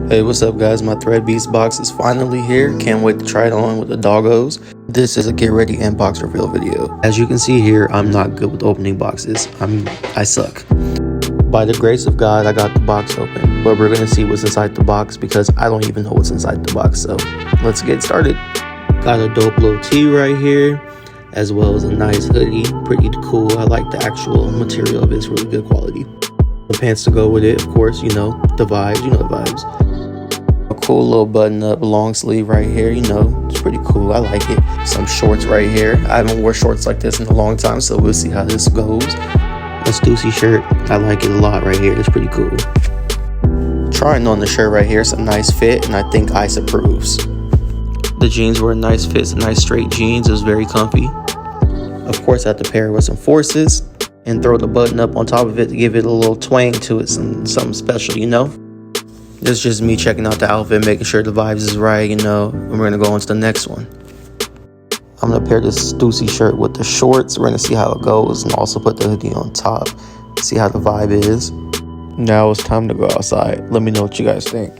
Hey, what's up guys? My ThreadBeast box is finally here. Can't wait to try it on with the doggos. This is a get ready and box reveal video. As you can see here, I'm not good with opening boxes. I suck. By the grace of God, I got the box open, but we're gonna see what's inside the box because I don't even know what's inside the box. So let's get started. Got a dope little tee right here, as well as a nice hoodie. Pretty cool. I like the actual material of it. It's really good quality. The pants to go with it, of course, you know the vibes. A cool little button up long sleeve right here, it's pretty cool. I like it. Some shorts right here. I haven't worn shorts like this in a long time, so we'll see how this goes. A Stussy shirt. I like it a lot right here. It's pretty cool. Trying on the shirt right here. It's a nice fit, and I think Ice approves. The jeans were a nice fit. It's a nice straight jeans. It was very comfy. Of course, I had to pair it with some Forces and throw the button up on top of it to give it a little twang to it, something special, This is just me checking out the outfit, making sure the vibes is right, and we're gonna go on to the next one. I'm gonna pair this Stussy shirt with the shorts. We're gonna see how it goes, and also put the hoodie on top, see how the vibe is. Now it's time to go outside. Let me know what you guys think.